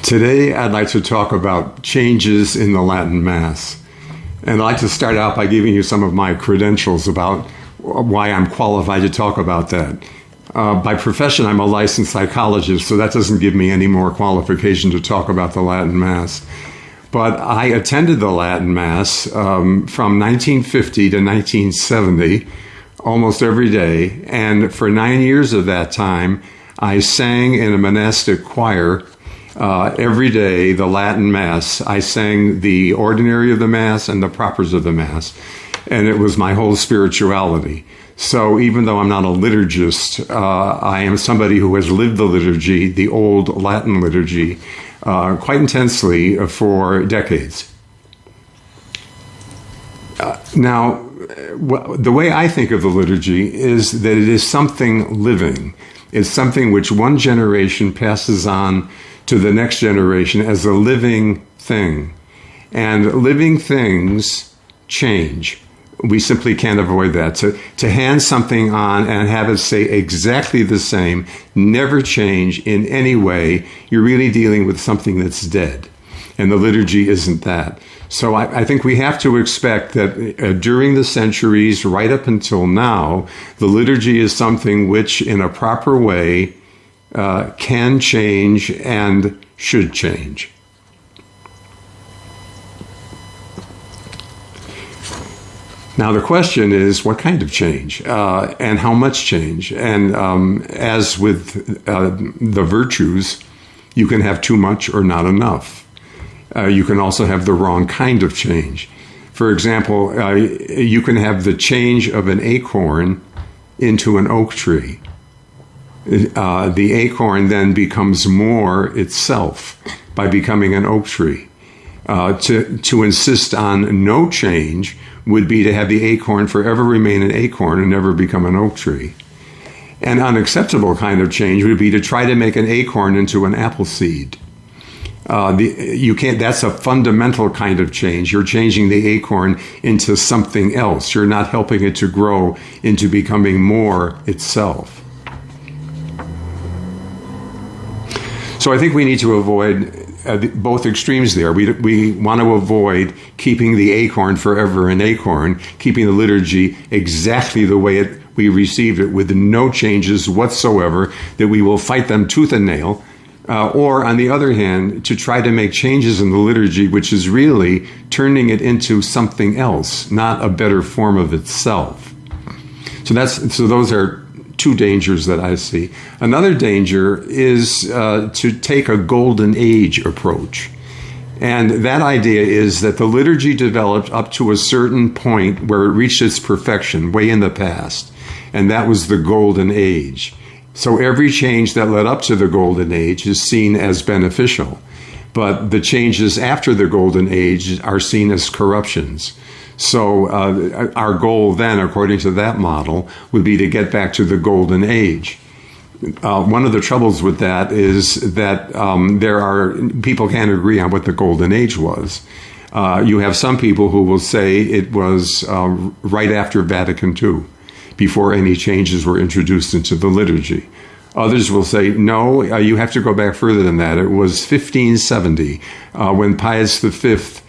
Today, I'd like to talk about changes in the Latin Mass. And I'd like to start out by giving you some of my credentials about why I'm qualified to talk about that. By profession, I'm a licensed psychologist, so that doesn't give me any more qualification to talk about the Latin Mass. But I attended the Latin Mass from 1950 to 1970, almost every day. And for 9 years of that time, I sang in a monastic choir every day, the Latin Mass. I sang the ordinary of the Mass and the propers of the Mass. And it was my whole spirituality. So even though I'm not a liturgist, I am somebody who has lived the liturgy, the old Latin liturgy, quite intensely for decades. Now, the way I think of the liturgy is that it is something living. It's something which one generation passes on to the next generation as a living thing. And living things change. We simply can't avoid that. To hand something on and have it stay exactly the same, never change in any way, you're really dealing with something that's dead. And the liturgy isn't that. So I think we have to expect that during the centuries, right up until now, the liturgy is something which, in a proper way, can change and should change. Now the question is, what kind of change and how much change? And as with the virtues, you can have too much or not enough. You can also have the wrong kind of change. For example, you can have the change of an acorn into an oak tree. The acorn then becomes more itself by becoming an oak tree. To insist on no change would be to have the acorn forever remain an acorn and never become an oak tree. An unacceptable kind of change would be to try to make an acorn into an apple seed. You can't. That's a fundamental kind of change. You're changing the acorn into something else. You're not helping it to grow into becoming more itself. So I think we need to avoid both extremes there. We want to avoid keeping the acorn forever an acorn, keeping the liturgy exactly the way we received it with no changes whatsoever, that we will fight them tooth and nail. Or, on the other hand, to try to make changes in the liturgy, which is really turning it into something else, not a better form of itself. So those are two dangers that I see. Another danger is to take a golden age approach. And that idea is that the liturgy developed up to a certain point where it reached its perfection, way in the past. And that was the golden age. So every change that led up to the golden age is seen as beneficial. But the changes after the golden age are seen as corruptions. So our goal then, according to that model, would be to get back to the golden age. One of the troubles with that is that people can't agree on what the golden age was. You have some people who will say it was right after Vatican II, before any changes were introduced into the liturgy. Others will say, no, you have to go back further than that. It was 1570 when Pius V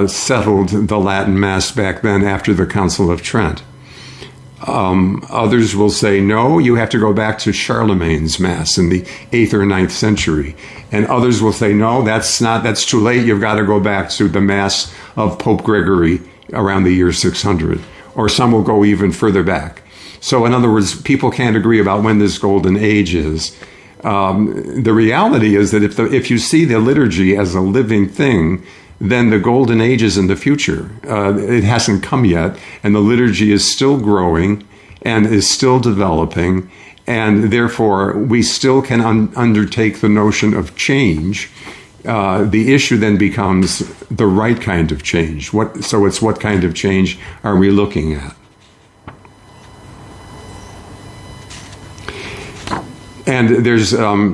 settled the Latin Mass back then after the Council of Trent. Others will say, no, you have to go back to Charlemagne's Mass in the 8th or 9th century. And others will say, no, that's too late. You've got to go back to the Mass of Pope Gregory around the year 600. Or some will go even further back. So in other words, people can't agree about when this golden age is. The reality is that if you see the liturgy as a living thing, then the golden age is in the future. It hasn't come yet, and the liturgy is still growing and is still developing, and therefore we still can undertake the notion of change. The issue then becomes the right kind of change. So it's what kind of change are we looking at? And there's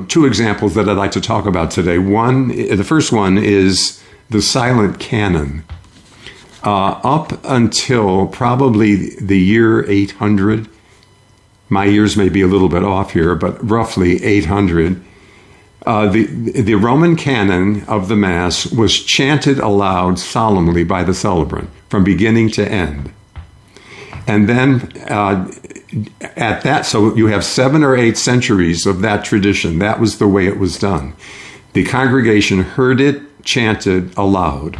two examples that I'd like to talk about today. The first one is the silent canon. Up until probably the year 800, my years may be a little bit off here, but roughly 800, The Roman canon of the Mass was chanted aloud solemnly by the celebrant from beginning to end. And then at that, so you have 7 or 8 centuries of that tradition. That was the way it was done. The congregation heard it chanted aloud.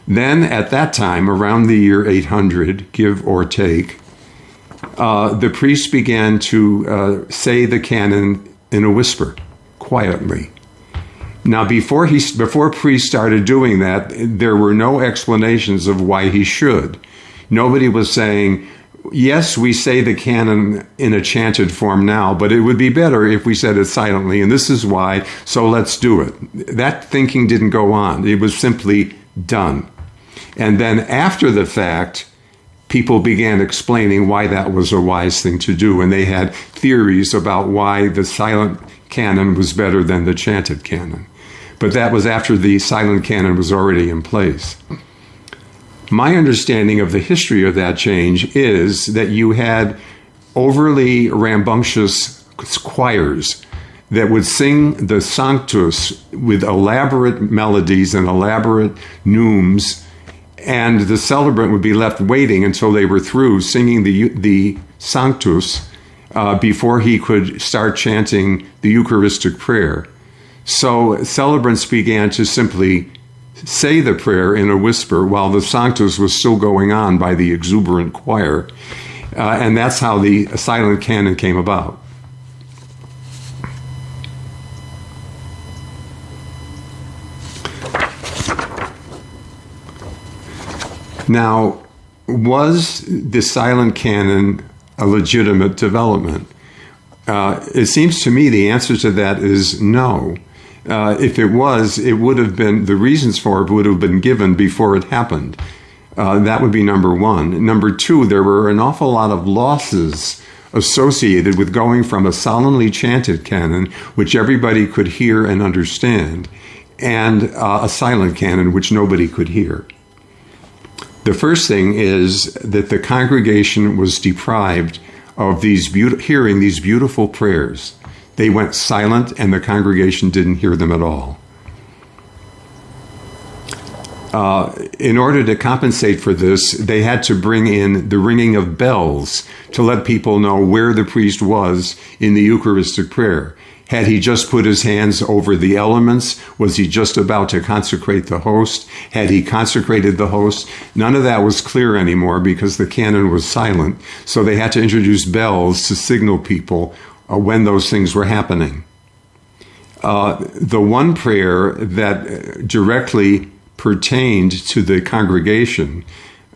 Then at that time, around the year 800, give or take, the priest began to say the canon in a whisper, quietly. Now, before priests started doing that, there were no explanations of why he should. Nobody was saying, yes, we say the canon in a chanted form now, but it would be better if we said it silently, and this is why, so let's do it. That thinking didn't go on. It was simply done. And then after the fact, people began explaining why that was a wise thing to do, and they had theories about why the silent canon was better than the chanted canon. But that was after the silent canon was already in place. My understanding of the history of that change is that you had overly rambunctious choirs that would sing the Sanctus with elaborate melodies and elaborate neumes, and the celebrant would be left waiting until they were through singing the Sanctus before he could start chanting the Eucharistic prayer. So celebrants began to simply say the prayer in a whisper while the Sanctus was still going on by the exuberant choir. And that's how the silent canon came about. Now, was the silent canon a legitimate development? It seems to me the answer to that is no. If it was, it would have been, the reasons for it would have been given before it happened. That would be number one. Number two, there were an awful lot of losses associated with going from a solemnly chanted canon, which everybody could hear and understand, and a silent canon, which nobody could hear. The first thing is that the congregation was deprived of hearing these beautiful prayers. They went silent, and the congregation didn't hear them at all. In order to compensate for this, they had to bring in the ringing of bells to let people know where the priest was in the Eucharistic prayer. Had he just put his hands over the elements? Was he just about to consecrate the host? Had he consecrated the host? None of that was clear anymore because the canon was silent. So they had to introduce bells to signal people when those things were happening. The one prayer that directly pertained to the congregation,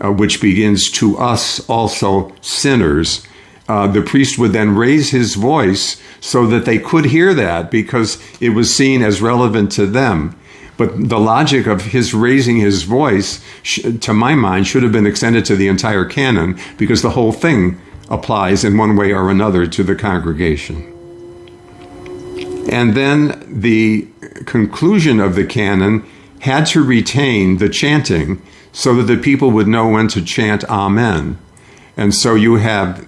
which begins, "To us also sinners," the priest would then raise his voice so that they could hear that because it was seen as relevant to them. But the logic of his raising his voice, to my mind, should have been extended to the entire canon because the whole thing applies in one way or another to the congregation. And then the conclusion of the canon had to retain the chanting so that the people would know when to chant Amen. And so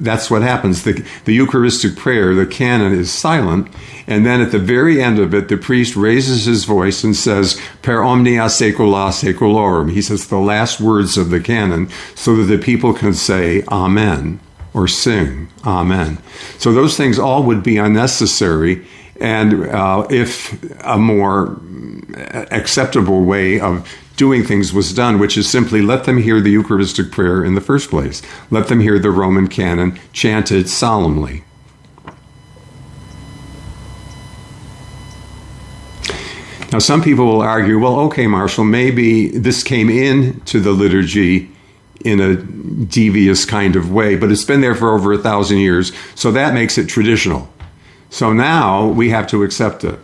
that's what happens. The Eucharistic prayer, the canon, is silent. And then at the very end of it, the priest raises his voice and says, "Per omnia saecula saeculorum." He says the last words of the canon so that the people can say Amen or sing Amen. So those things all would be unnecessary. And if a more acceptable way of doing things was done, which is simply let them hear the Eucharistic prayer in the first place. Let them hear the Roman canon chanted solemnly. Now, some people will argue, well, okay, Marshall, maybe this came into the liturgy in a devious kind of way, but it's been there for over 1,000 years, so that makes it traditional. So now we have to accept it.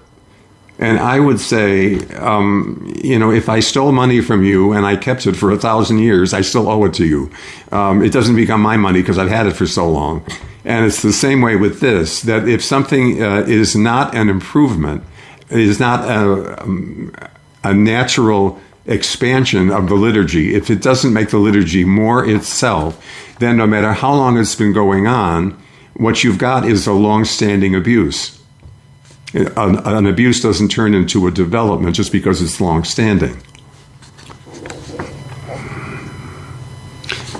And I would say, if I stole money from you and I kept it for 1,000 years, I still owe it to you. It doesn't become my money because I've had it for so long. And it's the same way with this, that if something is not an improvement, it is not a natural expansion of the liturgy, if it doesn't make the liturgy more itself, then no matter how long it's been going on, what you've got is a long-standing abuse. An abuse doesn't turn into a development just because it's long-standing.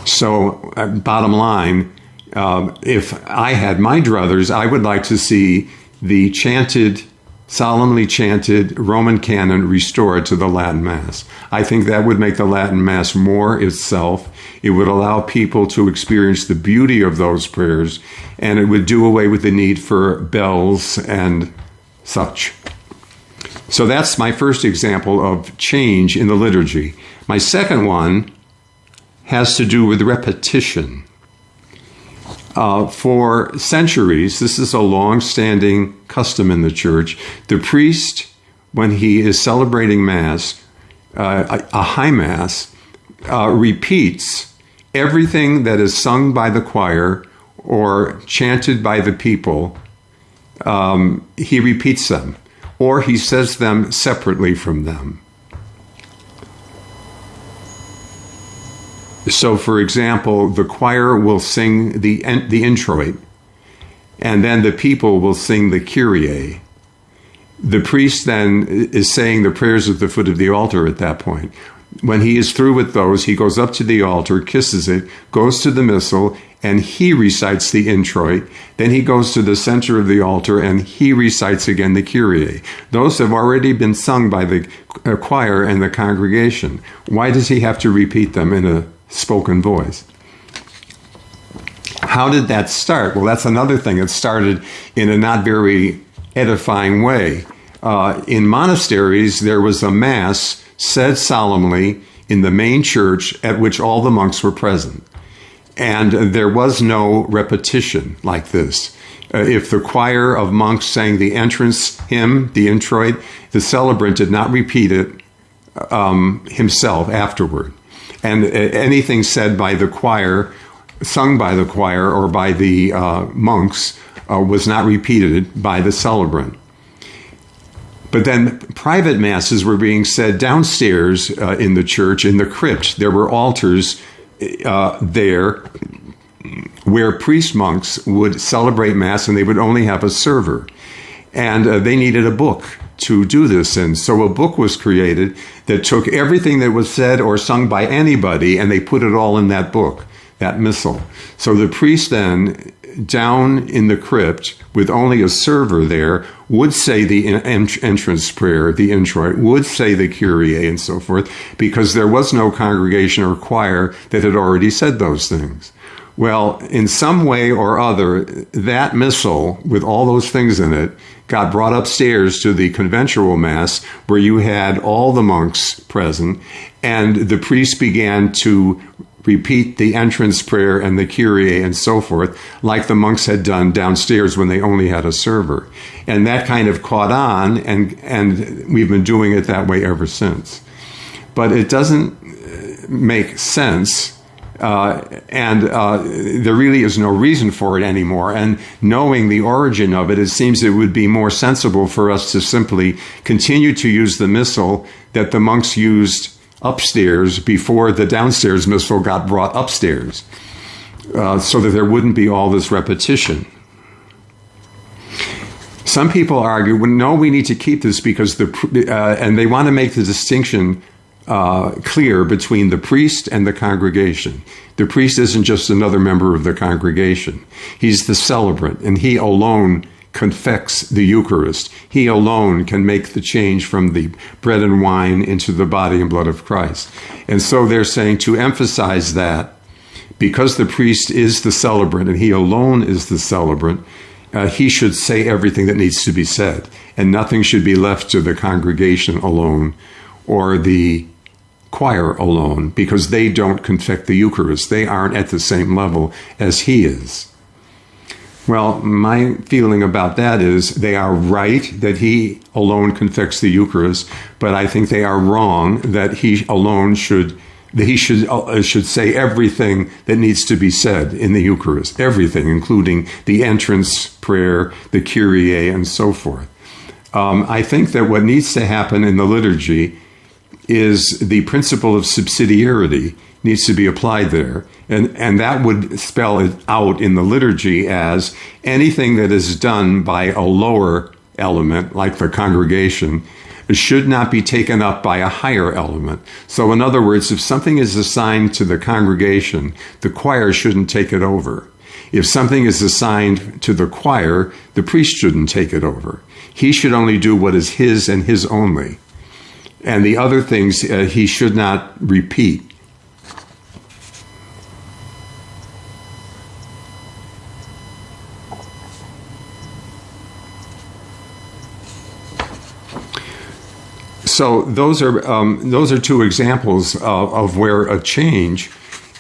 So, bottom line, if I had my druthers, I would like to see the solemnly chanted Roman canon restored to the Latin Mass. I think that would make the Latin Mass more itself. It would allow people to experience the beauty of those prayers, and it would do away with the need for bells and such. So that's my first example of change in the liturgy. My second one has to do with repetition. For centuries, this is a long-standing custom in the church. The priest, when he is celebrating Mass, a high Mass, repeats everything that is sung by the choir or chanted by the people. He repeats them, or he says them separately from them. So, for example, the choir will sing the introit, and then the people will sing the Kyrie. The priest then is saying the prayers at the foot of the altar at that point. When he is through with those, he goes up to the altar, kisses it, goes to the missal, and he recites the introit. Then he goes to the center of the altar, and he recites again the Kyrie. Those have already been sung by the choir and the congregation. Why does he have to repeat them in a spoken voice? How did that start? Well, that's another thing. It started in a not very edifying way. In monasteries, there was a Mass said solemnly in the main church at which all the monks were present. And there was no repetition like this. If the choir of monks sang the entrance hymn, the introit, the celebrant did not repeat it himself afterward. And anything said by the choir, sung by the choir or by the monks, was not repeated by the celebrant. But then private masses were being said downstairs in the church, in the crypt. There were altars there where priest monks would celebrate Mass, and they would only have a server. And they needed a book to do this in. So a book was created that took everything that was said or sung by anybody, and they put it all in that book, that missal. So the priest then, down in the crypt, with only a server there, would say the entrance prayer, the introit, would say the Kyrie and so forth, because there was no congregation or choir that had already said those things. Well, in some way or other, that missal, with all those things in it, got brought upstairs to the conventual Mass, where you had all the monks present, and the priest began to repeat the entrance prayer and the Kyrie and so forth, like the monks had done downstairs when they only had a server. And that kind of caught on, and we've been doing it that way ever since. But it doesn't make sense, and there really is no reason for it anymore. And knowing the origin of it, it seems it would be more sensible for us to simply continue to use the missal that the monks used upstairs before the downstairs missal got brought upstairs, so that there wouldn't be all this repetition. Some people argue, well, no, we need to keep this because and they want to make the distinction clear between the priest and the congregation. The priest isn't just another member of the congregation. He's the celebrant, and he alone confects the Eucharist. He alone can make the change from the bread and wine into the body and blood of Christ. And so they're saying, to emphasize that, because the priest is the celebrant and he alone is the celebrant, he should say everything that needs to be said, and nothing should be left to the congregation alone or the choir alone, because they don't confect the Eucharist. They aren't at the same level as he is. Well, my feeling about that is they are right that he alone confects the Eucharist, but I think they are wrong that he alone should say everything that needs to be said in the Eucharist, everything, including the entrance prayer, the Kyrie, and so forth. I think that what needs to happen in the liturgy is the principle of subsidiarity needs to be applied there. And that would spell it out in the liturgy as anything that is done by a lower element, like the congregation, should not be taken up by a higher element. So in other words, if something is assigned to the congregation, the choir shouldn't take it over. If something is assigned to the choir, the priest shouldn't take it over. He should only do what is his and his only. And the other things he should not repeat. So those are two examples of where a change,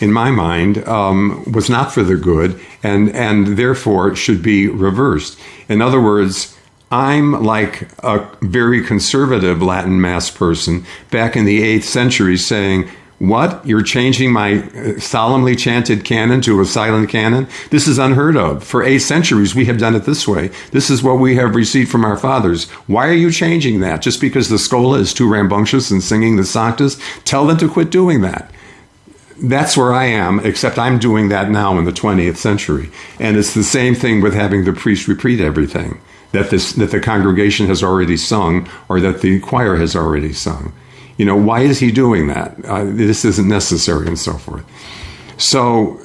in my mind, was not for the good, and therefore should be reversed. In other words, I'm like a very conservative Latin Mass person back in the 8th century saying, what? You're changing my solemnly chanted canon to a silent canon? This is unheard of. For 8 centuries, we have done it this way. This is what we have received from our fathers. Why are you changing that? Just because the Schola is too rambunctious in singing the Sanctus? Tell them to quit doing that. That's where I am, except I'm doing that now in the 20th century. And it's the same thing with having the priest repeat everything that the congregation has already sung or that the choir has already sung. You know, why is he doing that? This isn't necessary and so forth. So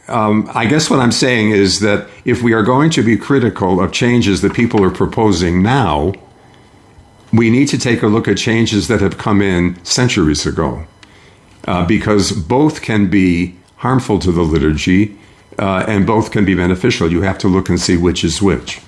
I guess what I'm saying is that if we are going to be critical of changes that people are proposing now, we need to take a look at changes that have come in centuries ago, because both can be harmful to the liturgy and both can be beneficial. You have to look and see which is which.